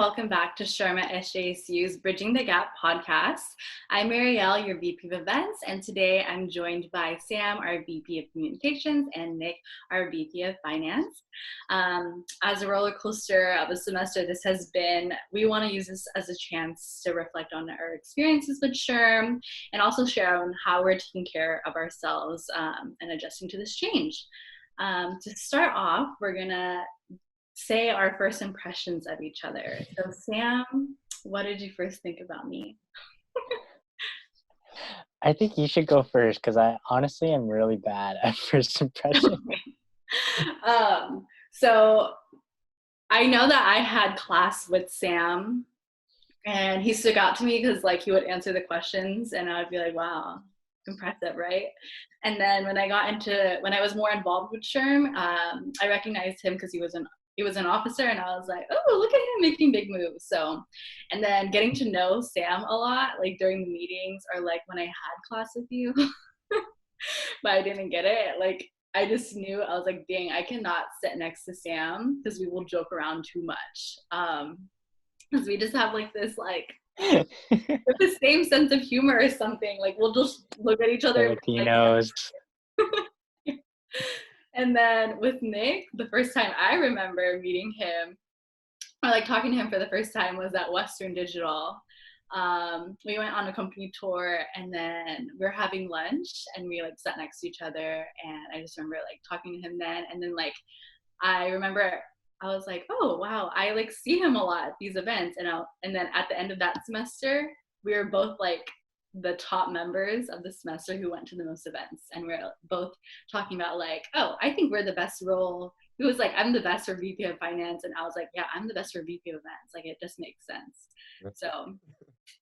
welcome back to Sherm at SJSU's Bridging the Gap podcast. I'm Mariel, your VP of Events, and today I'm joined by Sam, our VP of Communications, and Nick, our VP of Finance. As a roller coaster of a semester this has been, we want to use this as a chance to reflect on our experiences with Sherm and also share on how we're taking care of ourselves and adjusting to this change. To start off, we're going to say our first impressions of each other. So Sam, what did you first think about me? I think you should go first because I honestly am really bad at first impression. So I know that I had class with Sam and he stuck out to me because like he would answer the questions and I would be like, wow, impressive, right? And then when I was more involved with Sherm, I recognized him because he was an officer and I was like, oh, look at him making big moves. So, and then getting to know Sam a lot, like during the meetings or like when I had class with you, but I didn't get it. Like, I just knew, I was like, dang, I cannot sit next to Sam because we will joke around too much. Because we just have like this, like, with the same sense of humor or something. Like, we'll just look at each other. Filipinos. Like, and then with Nick, the first time I remember meeting him, or like talking to him for the first time was at Western Digital. We went on a company tour and then we were having lunch and we like sat next to each other and I just remember like talking to him then. And then like, I remember I was like, oh wow, I like see him a lot at these events. And then at the end of that semester, we were both like the top members of the semester who went to the most events. And we're both talking about like, oh, I think we're the best role. He was like, I'm the best for VP of Finance. And I was like, yeah, I'm the best for VP of Events. Like, it just makes sense. So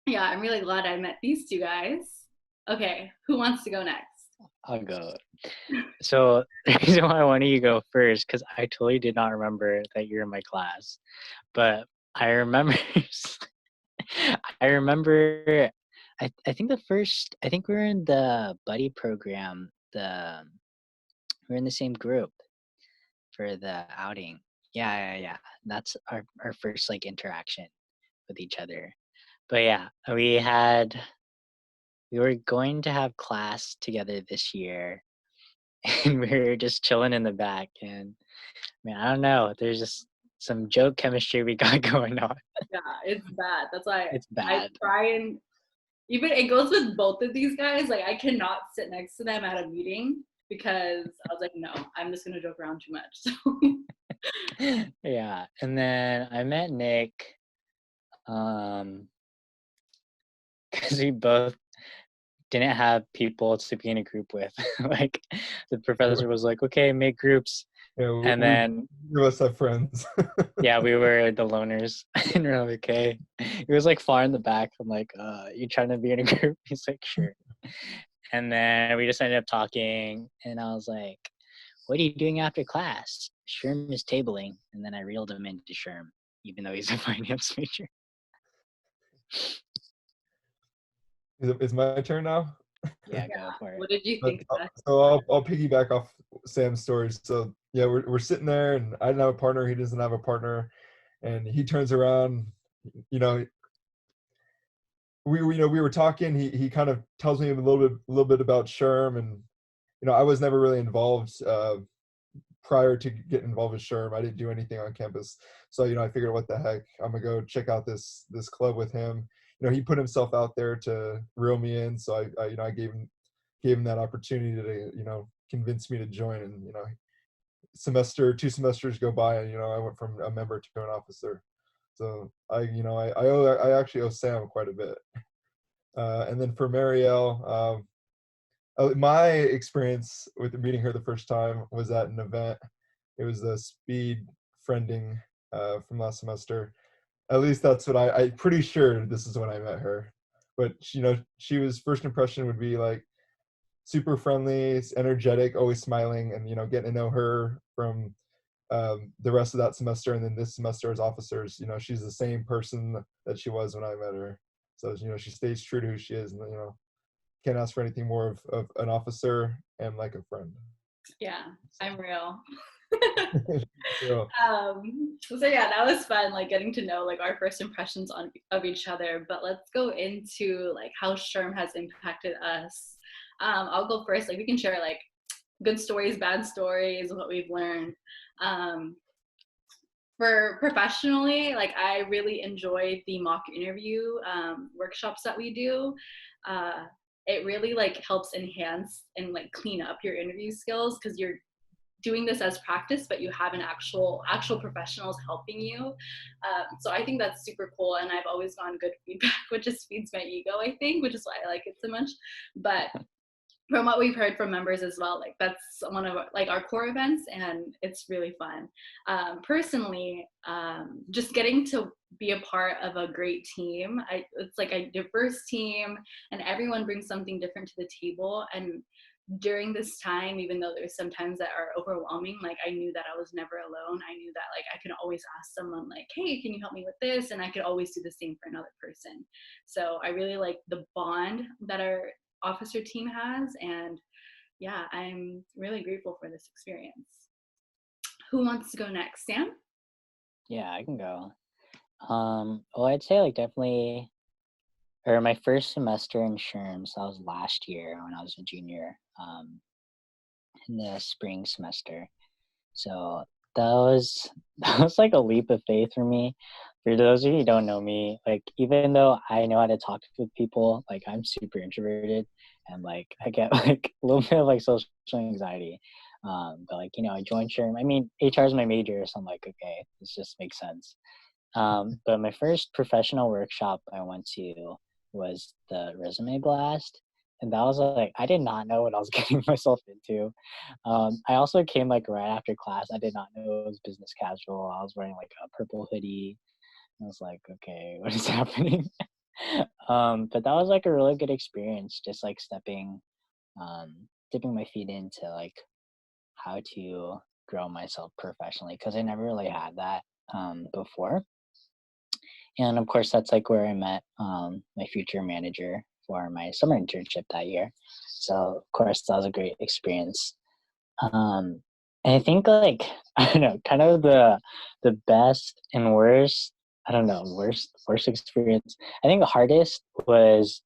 yeah, I'm really glad I met these two guys. Okay, who wants to go next? I'll go. So the reason why I wanted you to go first, because I totally did not remember that you're in my class. But I remember, I think we were in the buddy program. We're in the same group for the outing. Yeah. That's our first like interaction with each other. But yeah, we were going to have class together this year and we were just chilling in the back and man, I don't know, there's just some joke chemistry we got going on. Yeah, it's bad. That's why It's bad. I try and even it goes with both of these guys. Like I cannot sit next to them at a meeting because I was like, no, I'm just gonna joke around too much. So. Yeah, and then I met Nick because we both didn't have people to be in a group with. Like the professor was like, okay, make groups. Yeah, and then we must have friends. Yeah, we were the loners. And we're like, okay. He was like far in the back. I'm like, you trying to be in a group? He's like, sure. And then we just ended up talking and I was like, what are you doing after class? Sherm is tabling. And then I reeled him into Sherm, even though he's a finance major. Is my turn now? Yeah, go for it. What did you think? So I'll piggyback off Sam's stories. So yeah, we're sitting there, and I didn't have a partner. He doesn't have a partner, and he turns around. You know, we were talking. He kind of tells me a little bit about Sherm, and I was never really involved prior to getting involved with Sherm. I didn't do anything on campus, so I figured, what the heck, I'm gonna go check out this club with him. He put himself out there to reel me in, so I gave him that opportunity to convince me to join. And two semesters go by, and I went from a member to an officer. So I actually owe Sam quite a bit. And then for Mariel, my experience with meeting her the first time was at an event. It was the speed friending from last semester. At least that's what I'm pretty sure this is when I met her. But she was, first impression would be like super friendly, energetic, always smiling, and getting to know her from the rest of that semester and then this semester as officers. She's the same person that she was when I met her. So she stays true to who she is, and can't ask for anything more of an officer and like a friend. Yeah, I'm real. So, So yeah, that was fun, like getting to know like our first impressions of each other. But let's go into like how SHRM has impacted us. I'll go first. Like we can share like good stories, bad stories, what we've learned. Um, for professionally, like I really enjoyed the mock interview workshops that we do. It really like helps enhance and like clean up your interview skills because you're doing this as practice, but you have an actual professionals helping you. So I think that's super cool, and I've always gotten good feedback, which just feeds my ego, I think, which is why I like it so much. But from what we've heard from members as well, like that's one of like our core events, and it's really fun. Personally, just getting to be a part of a great team. It's like a diverse team, and everyone brings something different to the table. And during this time, even though there's some times that are overwhelming, like I knew that I was never alone. I knew that like I could always ask someone like, hey, can you help me with this? And I could always do the same for another person. So I really like the bond that our officer team has. And yeah, I'm really grateful for this experience. Who wants to go next? Sam? Yeah, I can go. Well, I'd say like definitely, or my first semester in SHRM, so that was last year when I was a junior, in the spring semester. So that was that was like a leap of faith for me. For those of you who don't know me, like even though I know how to talk with people, like I'm super introverted and like I get like a little bit of like social anxiety. But like, you know, I joined SHRM. I mean, HR is my major, so I'm like, okay, this just makes sense. But my first professional workshop I went to was the resume blast. And that was like, I did not know what I was getting myself into. I also came like right after class. I did not know it was business casual. I was wearing like a purple hoodie. I was like, okay, what is happening? But that was like a really good experience, just like dipping my feet into like how to grow myself professionally because I never really had that before. And of course, that's like where I met my future manager for my summer internship that year. So of course, that was a great experience. And I think like I don't know, kind of the best and worst. I don't know, worst experience. I think the hardest was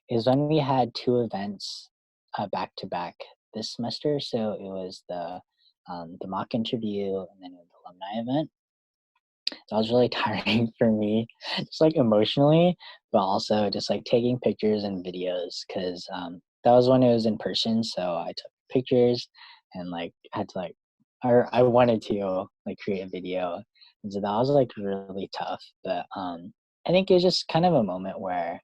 is when we had two events back to back this semester. So it was the mock interview and then the alumni event. That was really tiring for me, just like emotionally, but also just like taking pictures and videos because that was when it was in person. So I took pictures and like had to like, or I wanted to like create a video. And so that was like really tough. But I think it was just kind of a moment where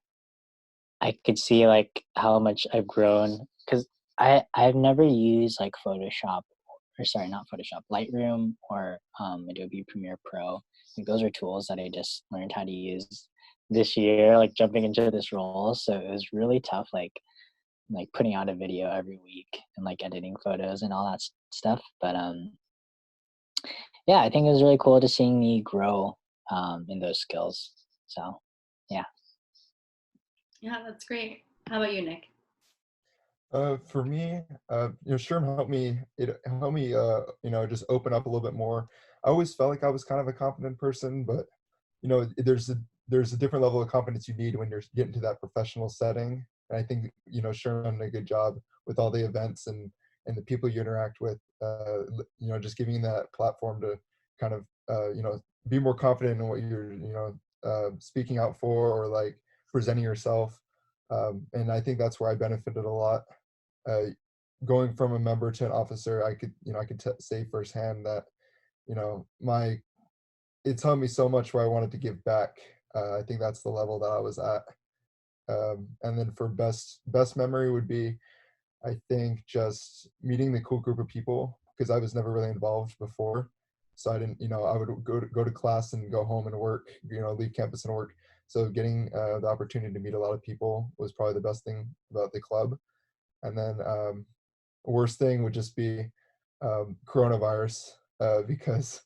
I could see like how much I've grown because I've never used like Photoshop or sorry, not Photoshop, Lightroom or Adobe Premiere Pro. Like those are tools that I just learned how to use this year, like jumping into this role. So it was really tough, like putting out a video every week and like editing photos and all that stuff. But yeah, I think it was really cool to seeing me grow in those skills. So yeah. Yeah, that's great. How about you, Nick? for me, Sherm helped me. It helped me, just open up a little bit more. I always felt like I was kind of a confident person, but there's a different level of confidence you need when you're getting to that professional setting. And I think Sherm done a good job with all the events and the people you interact with. Just giving that platform to kind of be more confident in what you're speaking out for or like presenting yourself. And I think that's where I benefited a lot. uh, Going from a member to an officer, I could say firsthand that my it taught me so much where I wanted to give back. I think that's the level that I was at. And then for best memory would be, I think, just meeting the cool group of people because I was never really involved before. So I didn't, I would go to class and go home and work, leave campus and work. So getting the opportunity to meet a lot of people was probably the best thing about the club. And then worst thing would just be coronavirus, because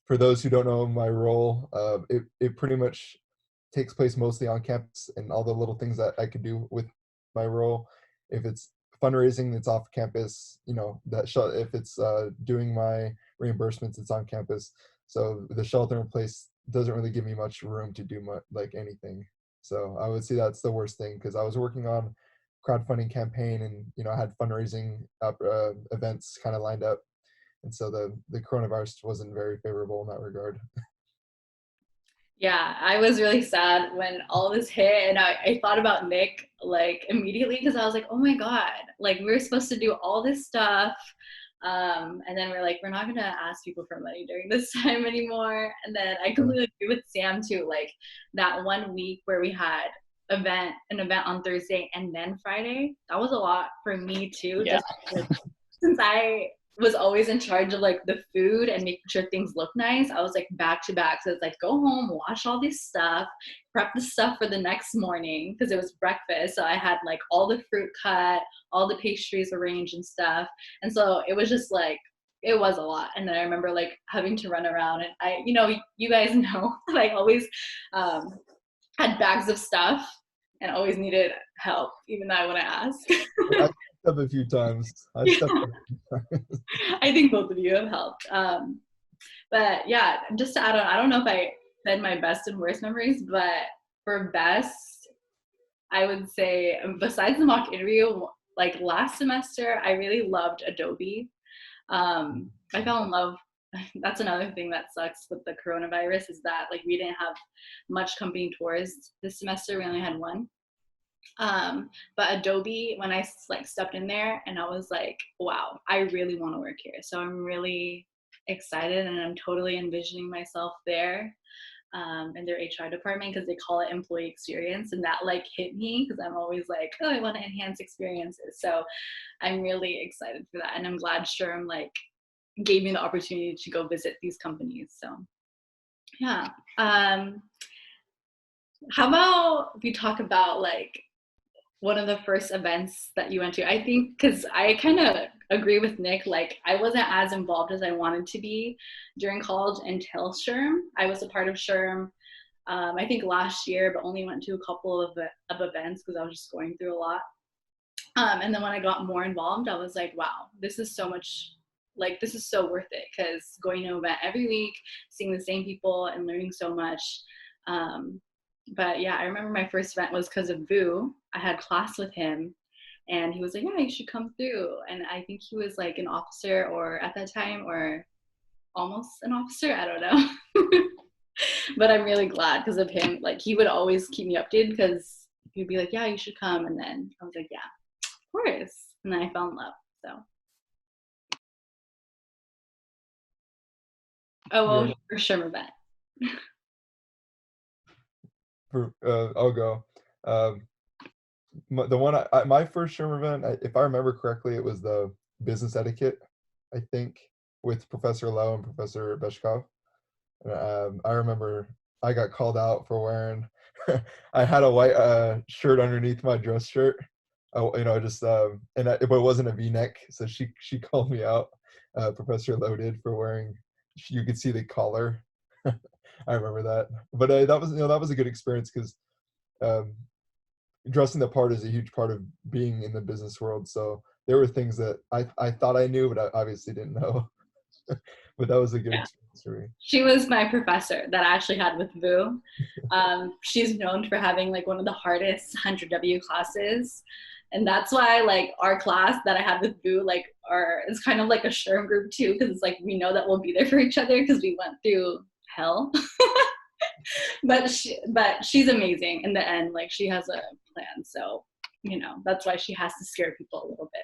for those who don't know my role, it pretty much takes place mostly on campus and all the little things that I could do with my role. If it's fundraising that's off campus, that if it's doing my reimbursements, it's on campus. So the shelter in place doesn't really give me much room to do like anything. So I would say that's the worst thing, because I was working on crowdfunding campaign, and I had fundraising events kind of lined up, and so the coronavirus wasn't very favorable in that regard. Yeah, I was really sad when all this hit, and I thought about Nick like immediately, because I was like, oh my God, like we were supposed to do all this stuff. And then we're like, we're not gonna ask people for money during this time anymore. And then I completely agree with Sam too, like that 1 week where we had an event on Thursday and then Friday, that was a lot for me too. Yeah. Just since I was always in charge of like the food and making sure things look nice, I was like back to back. So it's like, go home, wash all this stuff, prep the stuff for the next morning, because it was breakfast. So I had like all the fruit cut, all the pastries arranged and stuff. And so it was just like, it was a lot. And then I remember like having to run around, and you guys know, I always had bags of stuff and always needed help, even though I wouldn't ask. I stepped up a few times. I stepped up a few times. I think both of you have helped. But yeah, just to add on, I don't know if I said my best and worst memories, but for best, I would say besides the mock interview, like last semester, I really loved Adobe. I fell in love. That's another thing that sucks with the coronavirus, is that like we didn't have much company tours this semester. We only had one. But Adobe, when I like stepped in there, and I was like, wow, I really want to work here. So I'm really excited, and I'm totally envisioning myself there in their HR department, because they call it employee experience, and that like hit me, because I'm always like, oh, I want to enhance experiences. So I'm really excited for that, and I'm glad SHRM like gave me the opportunity to go visit these companies. So yeah. How about we talk about like one of the first events that you went to? I think, because I kind of agree with Nick, like I wasn't as involved as I wanted to be during college until SHRM. I was a part of SHRM, I think last year, but only went to a couple of events because I was just going through a lot. And then when I got more involved, I was like, wow, this is so much, like this is so worth it, because going to an event every week, seeing the same people and learning so much. But yeah, I remember my first event was because of Vu. I had class with him, and he was like, yeah, you should come through. And I think he was like an officer, or at that time, or almost an officer, I don't know. But I'm really glad because of him. Like he would always keep me updated, because he'd be like, yeah, you should come. And then I was like, yeah, of course. And then I fell in love. So well, for sure event. I'll go. The one my first SHRM event, if I remember correctly, it was the business etiquette, I think, with Professor Lowe and Professor Beshkov. I remember I got called out for wearing. I had a white shirt underneath my dress shirt. Just but it wasn't a V-neck, so she called me out. Professor Lowe did, for wearing. You could see the collar. I remember that, but that was a good experience, because dressing the part is a huge part of being in the business world. So there were things that I thought I knew, but I obviously didn't know. But that was a good experience for me. She was my professor that I actually had with Vu. She's known for having like one of the hardest 100W classes. And that's why like our class that I had with Vu, like is kind of like a SHRM group too, because it's like we know that we'll be there for each other because we went through hell. but she's amazing in the end. Like she has a plan, so that's why she has to scare people a little bit.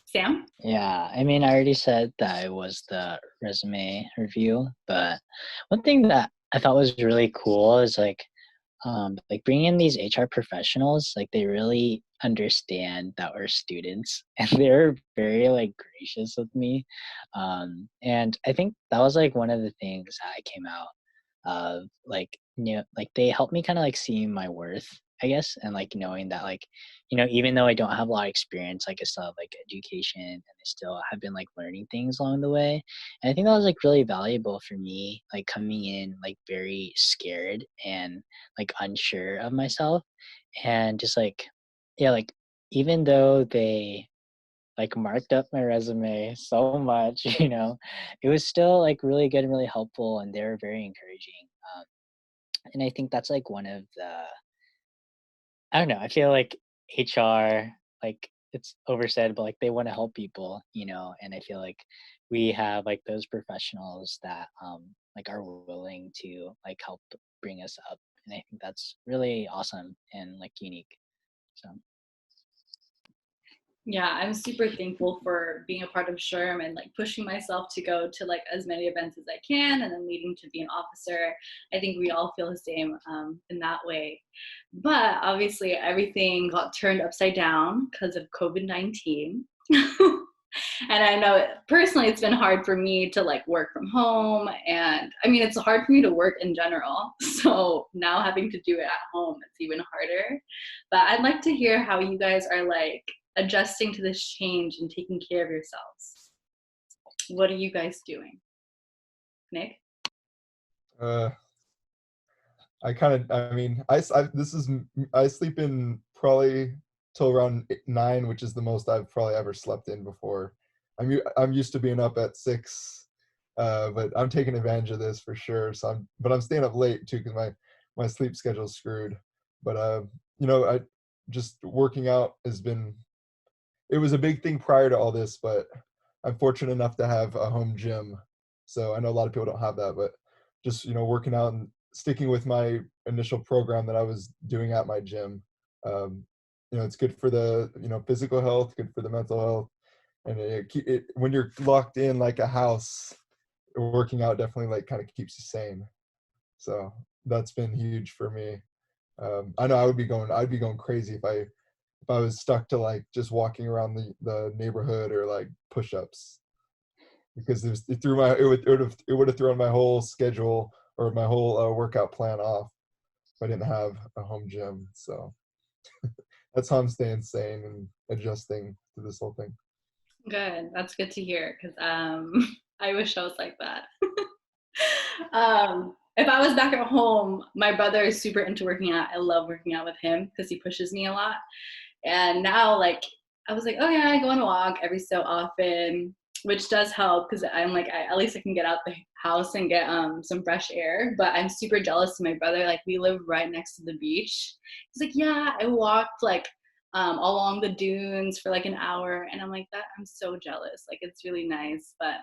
Sam? Yeah, I mean, I already said that it was the resume review, but one thing that I thought was really cool is like bringing in these HR professionals. Like they really understand that we're students, and they're very like gracious with me. And I think that was like one of the things that I came out of, like like they helped me kind of like see my worth, I guess, and like knowing that like even though I don't have a lot of experience, like I still have like education, and I still have been like learning things along the way. And I think that was like really valuable for me, like coming in like very scared and like unsure of myself, and just like yeah, like even though they like marked up my resume so much, it was still like really good and really helpful, and they were very encouraging. And I think that's like one of the, I don't know, I feel like HR, like it's oversaid, but like they want to help people, and I feel like we have like those professionals that like are willing to like help bring us up. And I think that's really awesome and like unique. So Yeah, I'm super thankful for being a part of SHRM and like pushing myself to go to like as many events as I can, and then leading to be an officer. I think we all feel the same in that way. But obviously, everything got turned upside down because of COVID-19. And I know personally it's been hard for me to like work from home, and I mean it's hard for me to work in general, so now having to do it at home, it's even harder. But I'd like to hear how you guys are like adjusting to this change and taking care of yourselves. What are you guys doing? Nick? Uh, I mean, I sleep in probably till around 9, which is the most I've probably ever slept in before. I'm used to being up at 6, but I'm taking advantage of this for sure. But I'm staying up late too because my sleep schedule's screwed. But I just working out it was a big thing prior to all this, but I'm fortunate enough to have a home gym. So I know a lot of people don't have that, but just, working out and sticking with my initial program that I was doing at my gym. Um, it's good for the, physical health, good for the mental health. And when you're locked in like a house, working out definitely like kind of keeps you sane. So that's been huge for me. I know I'd be going crazy if I was stuck to like just walking around the neighborhood or like push-ups, because it would have thrown my whole schedule or my whole workout plan off if I didn't have a home gym. So that's how I'm staying sane and adjusting to this whole thing. Good. That's good to hear because I wish I was like that. If I was back at home, my brother is super into working out. I love working out with him because he pushes me a lot. And now, like, I was like, oh yeah, I go on a walk every so often, which does help because I'm like, at least I can get out the house and get some fresh air. But I'm super jealous of my brother. Like, we live right next to the beach. He's like, yeah, I walked like along the dunes for like an hour, and I'm like, that I'm so jealous. Like, it's really nice. But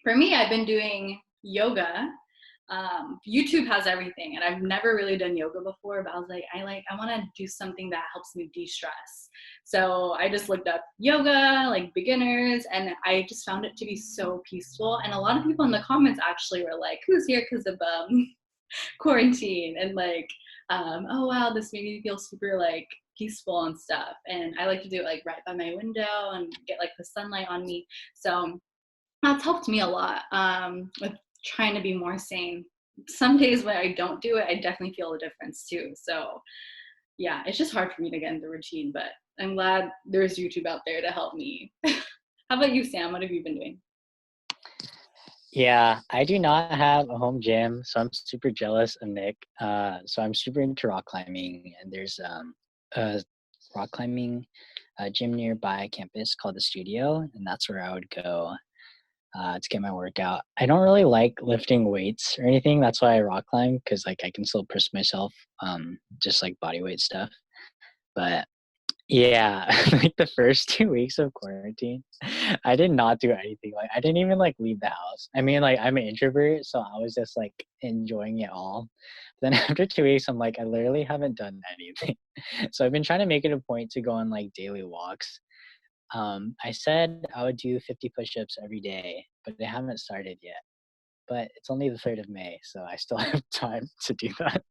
for me, I've been doing yoga. YouTube has everything, and I've never really done yoga before, but I was like, I want to do something that helps me de-stress. So I just looked up yoga, like beginners, and I just found it to be so peaceful. And a lot of people in the comments actually were like, who's here because of quarantine, and like, oh wow, this made me feel super like peaceful and stuff. And I like to do it like right by my window and get like the sunlight on me. So that's helped me a lot with trying to be more sane. Some days when I don't do it, I definitely feel the difference too. So yeah, it's just hard for me to get into routine, but I'm glad there's YouTube out there to help me. How about you, Sam? What have you been doing? yeah, I do not have a home gym, so I'm super jealous of Nick. So I'm super into rock climbing, and there's a rock climbing gym nearby campus called the Studio, and that's where I would go to get my workout. I don't really like lifting weights or anything. That's why I rock climb, because like I can still push myself, just like body weight stuff. But yeah, like the first 2 weeks of quarantine, I did not do anything. Like I didn't even like leave the house. I mean, like I'm an introvert, so I was just like enjoying it all. Then after 2 weeks, I'm like, I literally haven't done anything. So I've been trying to make it a point to go on like daily walks. I said I would do 50 push-ups every day, but I haven't started yet. But it's only the 3rd of May, so I still have time to do that.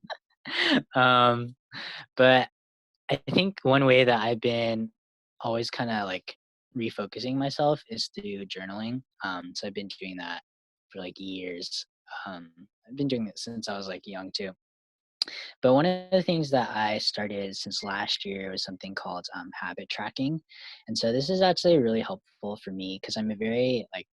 um, but I think one way that I've been always kind of like refocusing myself is through journaling. So I've been doing that for like years. I've been doing it since I was like young too. But one of the things that I started since last year was something called habit tracking. And so this is actually really helpful for me because I'm a very like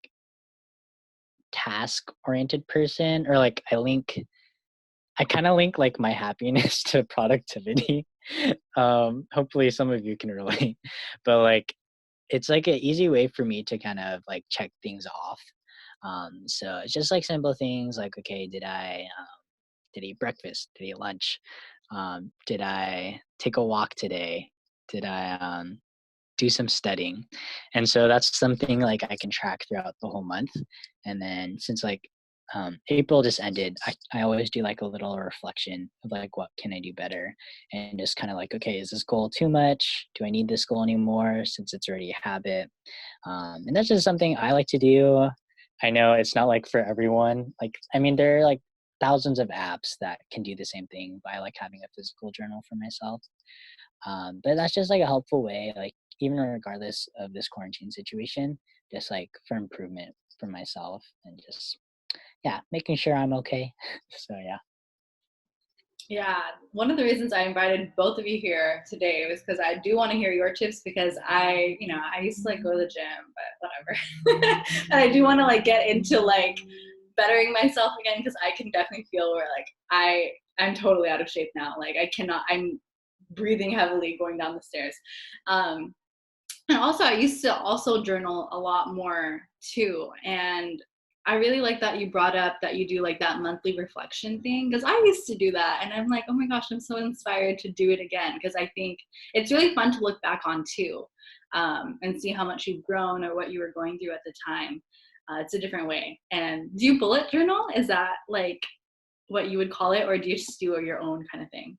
task oriented person, or like I kind of link like my happiness to productivity. Hopefully some of you can relate, but like it's like an easy way for me to kind of like check things off. So it's just like simple things like, okay, did I eat breakfast? Did I eat lunch? Did I take a walk today? Did I do some studying? And so that's something like I can track throughout the whole month. And then since like April just ended, I always do like a little reflection of like what can I do better, and just kind of like, okay, is this goal too much? Do I need this goal anymore since it's already a habit? And that's just something I like to do. I know it's not like for everyone. Like, I mean, there are like thousands of apps that can do the same thing, but I like having a physical journal for myself. But that's just like a helpful way, like even regardless of this quarantine situation, just like for improvement for myself and just, yeah, making sure I'm okay. So yeah. Yeah, one of the reasons I invited both of you here today was because I do want to hear your tips, because I used to like go to the gym, but whatever. And I do want to like get into like bettering myself again, because I can definitely feel where like I'm totally out of shape now. Like I'm breathing heavily going down the stairs. Um, and also, I used to also journal a lot more too. And I really like that you brought up that you do like that monthly reflection thing, because I used to do that. And I'm like, oh my gosh, I'm so inspired to do it again, because I think it's really fun to look back on too, and see how much you've grown or what you were going through at the time. It's a different way. And do you bullet journal? Is that like what you would call it, or do you just do your own kind of thing?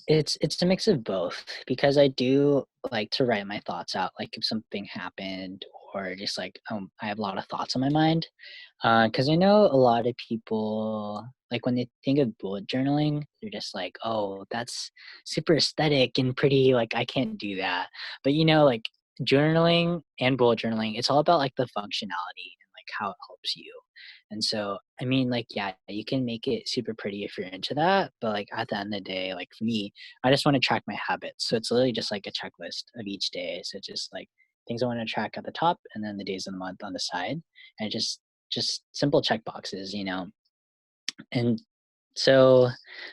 It's a mix of both, because I do like to write my thoughts out, like if something happened or just like I have a lot of thoughts on my mind. Because I know a lot of people, like when they think of bullet journaling, they're just like, oh, that's super aesthetic and pretty. Like I can't do that. But like journaling and bullet journaling, it's all about like the functionality and like how it helps you. And so, I mean, like, yeah, you can make it super pretty if you're into that. But like at the end of the day, like for me, I just want to track my habits. So it's literally just like a checklist of each day. So it's just like things I want to track at the top and then the days of the month on the side. And just simple check boxes. And so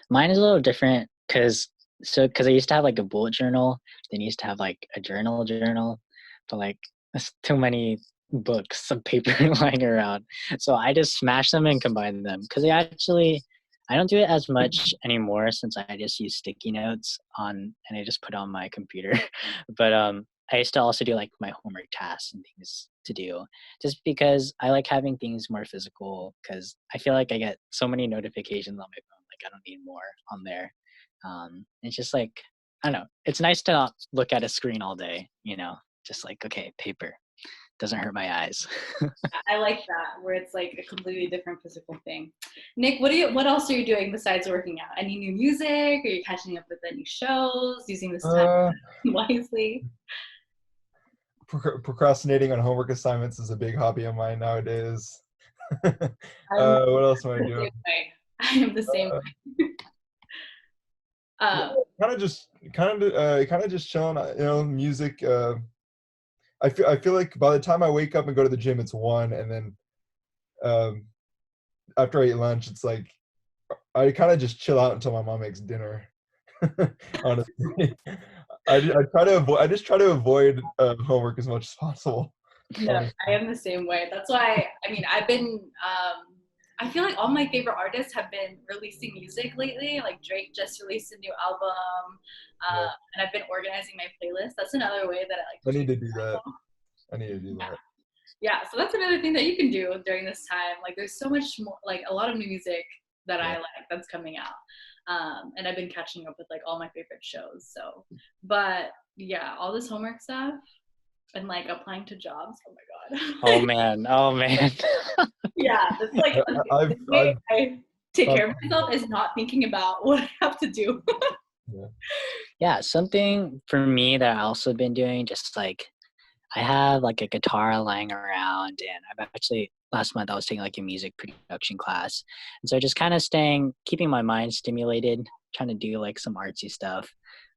mine is a little different because I used to have like a bullet journal, then used to have like a journal, but like that's too many books of paper lying around. So I just smash them and combine them, because I don't do it as much anymore since I just use sticky notes on and I just put on my computer. But I used to also do like my homework tasks and things to do, just because I like having things more physical, because I feel like I get so many notifications on my phone, like I don't need more on there. It's just like, I don't know, it's nice to not look at a screen all day, just like, okay, paper doesn't hurt my eyes. I like that, where it's like a completely different physical thing. Nick, what else are you doing besides working out? Any new music? Are you catching up with any shows? Using this time Uh, wisely? Procrastinating on homework assignments is a big hobby of mine nowadays. I'm What else am I the doing? same way. I am the same Uh, way. yeah, Um, kind of just chilling. Music. I feel like by the time I wake up and go to the gym, it's 1, and then um, after I eat lunch, it's like I kind of just chill out until my mom makes dinner. Honestly, I just try to avoid homework as much as possible. no, Honestly, I am the same way. That's why, I mean, I feel like all my favorite artists have been releasing music lately. Like Drake just released a new album, yeah, and I've been organizing my playlist. That's another way that I like to I keep need to do that. myself. I need to do Yeah. that. Yeah, so that's another thing that you can do during this time. Like there's so much more, like a lot of new music that I Yeah. like that's coming out. And I've been catching up with like all my favorite shows. So, but yeah, all this homework stuff and like applying to jobs. Oh my Oh God. man, oh man. Yeah, it's like I've the way I take thought care of myself is not thinking about what I have to do. yeah. Yeah, something for me that I also been doing, just like I have like a guitar lying around, and I've actually last month I was taking like a music production class. And so just kind of keeping my mind stimulated, trying to do like some artsy stuff.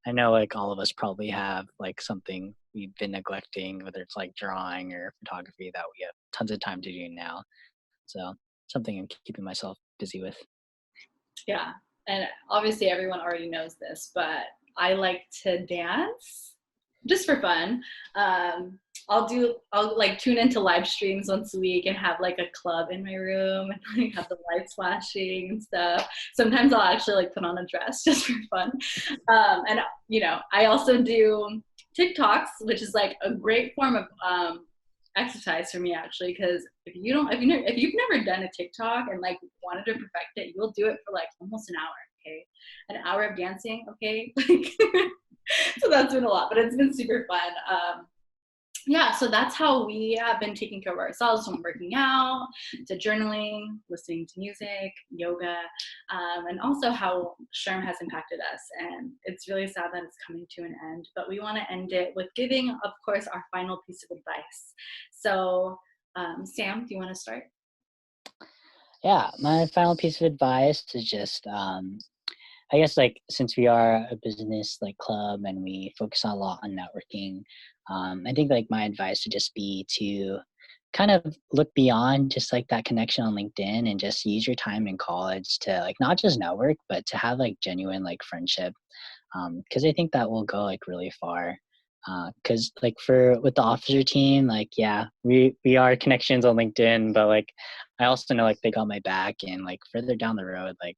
I know like all of us probably have like something we've been neglecting, whether it's like drawing or photography, that we have tons of time to do now. So something I'm keeping myself busy with. Yeah, and obviously everyone already knows this, but I like to dance. just for fun. I'll like tune into live streams once a week and have like a club in my room and like have the lights flashing and stuff. Sometimes I'll actually like put on a dress just for fun. And you know, I also do TikToks, which is like a great form of exercise for me actually, because if you've never done a TikTok and like wanted to perfect it, you'll do it for like almost an hour. Okay, an hour of dancing. Okay, like so that's been a lot, but it's been super fun. Yeah, so that's how we have been taking care of ourselves, from working out to journaling, listening to music, yoga, and also how SHRM has impacted us. And it's really sad that it's coming to an end, but we want to end it with giving, of course, our final piece of advice. So, Sam, do you want to start? Yeah, my final piece of advice is just I guess like since we are a business like club and we focus a lot on networking, I think like my advice would just be to kind of look beyond just like that connection on LinkedIn and just use your time in college to like not just network but to have like genuine like friendship, because I think that will go like really far. Because like for with the officer team, like yeah, we are connections on LinkedIn, but like I also know like they got my back, and like further down the road, like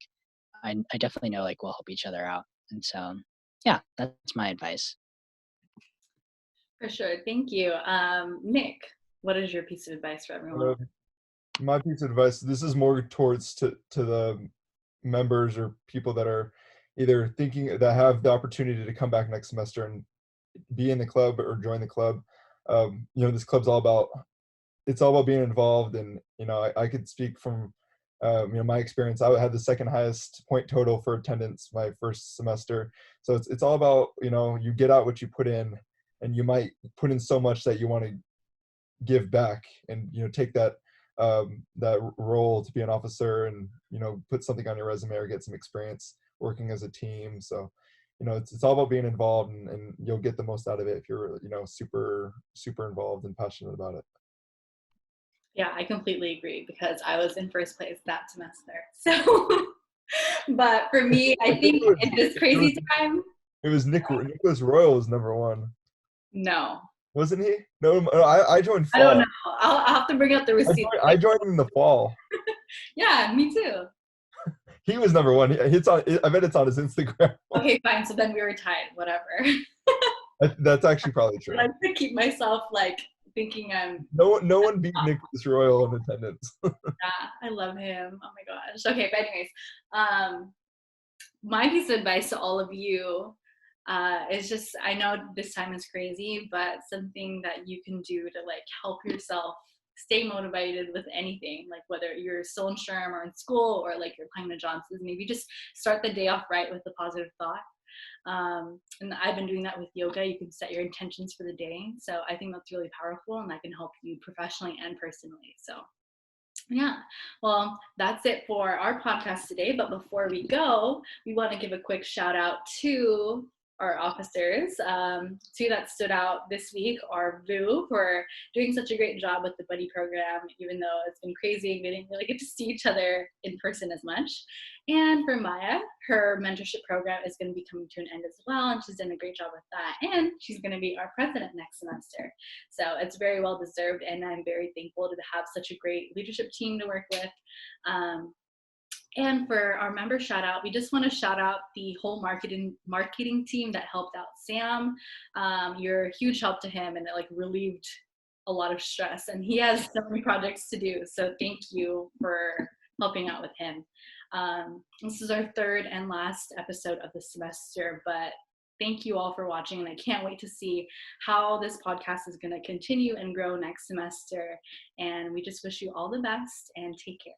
I definitely know like we'll help each other out. And so yeah, that's my advice. For sure. Thank you. Nick, what is your piece of advice for everyone? My piece of advice, this is more towards to the members or people that are either thinking that have the opportunity to come back next semester and be in the club or join the club. You know, this club's all about, it's all about being involved. And, you know, I could speak from, you know, my experience. I had the second highest point total for attendance my first semester. So it's all about, you know, you get out what you put in, and you might put in so much that you want to give back and, you know, take that that role to be an officer and, you know, put something on your resume or get some experience working as a team. So, you know, it's all about being involved, and you'll get the most out of it if you're, you know, super involved and passionate about it. Yeah, I completely agree because I was in first place that semester. So, but for me, I think in this crazy time, It was Nicholas Royal was number one. no, Wasn't he? No, I joined I don't know. fall. I'll have to bring up the receipt. I joined in the fall. Yeah, me too. He was number one. It's on. I bet it's on his Instagram. Okay, fine. So then we were tied. Whatever. That's actually probably true. I like to keep myself like thinking I'm. No one beat Nicholas Royal in attendance. Yeah, I love him. Oh my gosh. Okay, but anyways, my piece of advice to all of you is just, I know this time is crazy, but something that you can do to like help yourself stay motivated with anything, like whether you're still in SHRM or in school or like you're applying to jobs, is maybe just start the day off right with a positive thought. And I've been doing that with yoga. You can set your intentions for the day. So I think that's really powerful, and that can help you professionally and personally. So yeah, well, that's it for our podcast today. But before we go, we want to give a quick shout out to our officers. Two that stood out this week are Vu, for doing such a great job with the buddy program, even though it's been crazy. We didn't really get to see each other in person as much. And for Maya, her mentorship program is going to be coming to an end as well, and she's done a great job with that. And she's going to be our president next semester. So it's very well deserved, and I'm very thankful to have such a great leadership team to work with. And for our member shout out, we just want to shout out the whole marketing team that helped out Sam. You're a huge help to him, and it like relieved a lot of stress, and he has so many projects to do. So thank you for helping out with him. This is our third and last episode of the semester, but thank you all for watching, and I can't wait to see how this podcast is going to continue and grow next semester. And we just wish you all the best, and take care.